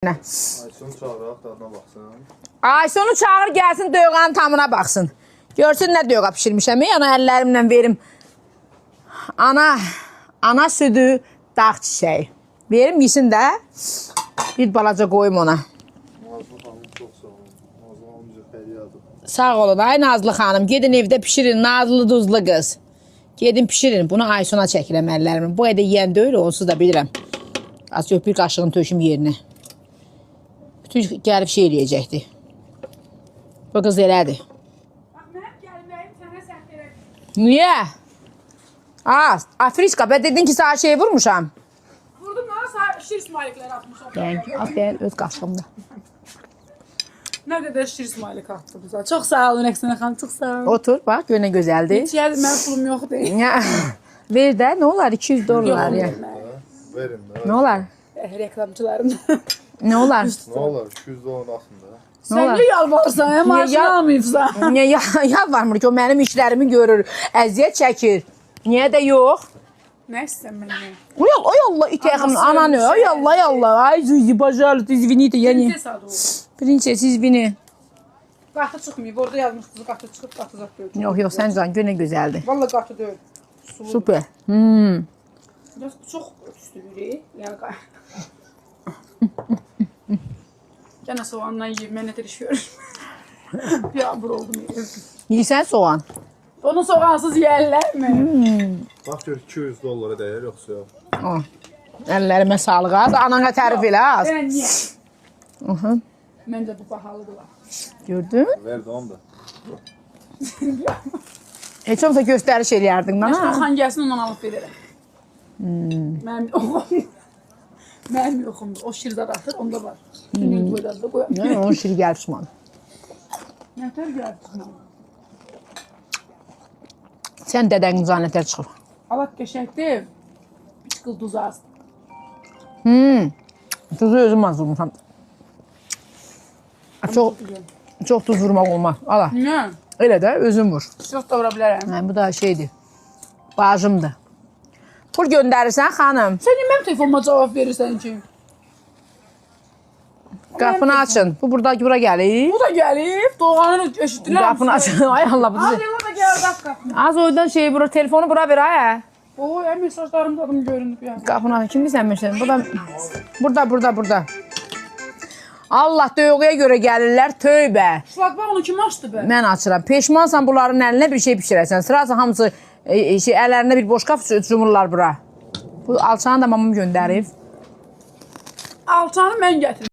Aysonu çağıraq, dadına baxsın. Aysonu çağır gəlsin döyğanın tamına baxsın. Görsün nə döyğa pişirmişəm. Yana əllərimlə verim. Ana südü, dağ çiçəyi. Verim yesin də. Bir balaca qoyum ona. Nazlı xanım çox sağ olun. Nazlı xanım bizə fəryadır. Sağ olun ay Nazlı xanım. Gedin evdə pişirin. Nazlı duzlu qız. Gedin pişirin. Bunu Aysona çəkirəm əllərimlə. Bu evdə yeyən deyil, onsuz da bilirəm. Az yox bir qaşığını töküm yerinə. Bütün gəlib şey eləyəcəkdi. Bu qız elədi. Bax, mənim gəlməyim sənə səhv elədim. Niyə? Afriska, ben dedin ki sana şey vurmuşam. Vurdum da sağ şir ismailikləri atmışam. Ben öz qaşığımda. Nə qədər şir ismailik atdı bizə. Çox sağ olun Əksinə xanım, çox sağ olun. Otur, bak, gönə gözəldir. Heç yer mənim pulum yoxdur. Ver də, nə olar? 200 dollar ya. Verin də. Nə olar? Reklamçılarım. Nə olar? Nə olar? 200 dollar atın da. Sən niyə yalvarırsan ya? Maaşını almayıbsan. Niyə yalvarmır ki, o mənim işlərimi görür, əziyyət çəkir. Niyə də yox? Nə istəyirsən məndən? Oy Allah, itəyəxim, ananı, oy Allah. Ay, Zuzi, пожалуйста, извините, я не... Prinses, извини. Qatı çıxmayıb, orada yazmışsınız, qatı çıxıb, qatı zat deyil. Yox, sən can, gönə gözəldir. Valla qatı deyil. Super. Çox üstülürük. Yəni, Gənə soğanla yiyib, mən nədir iş görürüm. Yağmur oldum. Yiysən soğan. Onu soğansız yiyərlərmi? Bax gör 200 dollara dəyər yoxsa yox. Əllərimə sağlıq az. Anana tərif elə az. Mən niyə? Məncə bu bahalıdır. Gördün? Ver də onu da. Heç olmasa göstəriş eləyərdin mənə. Yaşlı xan gəlsin, ondan alıb verərəm. Mənim yoxumdur. O şirzad atır, onda var. Günün qoydadı da qoyam. Onun şiri gəl pişman. Nətər gəlsin? Sən dədənin zanətlər çıxır. Alaq qəşəkdir. Bir çıqıl duz az. Tuzu özüm az vurmuşam. Çox tuz vurmaq olmaz. Ala. Nə? Elə də özüm vur. Çox da vura bilərəm. Bu da şeydir. Bacımdır. Pul göndərirsən xanım. Sən niyə mənim telefonuma cavab verirsən ki? Qapını açın. Bu bura gəlir. Bu da gəlib. Doğanını eşitdilər. Qapını açın. Ay Allah bu. Abi o da gəlir, qap qapını. Az oydan şey bura, telefonu bura ver ay. O, mesajlarım da adım görünüb ya. Qapını açın. Kim bilsən məsələn? Burada. Allah döyğüyə görə gəlirlər, tövbə. Şlaqba onu kim açdı bə? Mən açıram. Peşmansan bunların əlinə bir şey pişirəsən. Sırası hamısı əllərində bir boşqaf cumurlar bura. Bu alçanı da mamam göndərib. Alçanı mən gətirdim.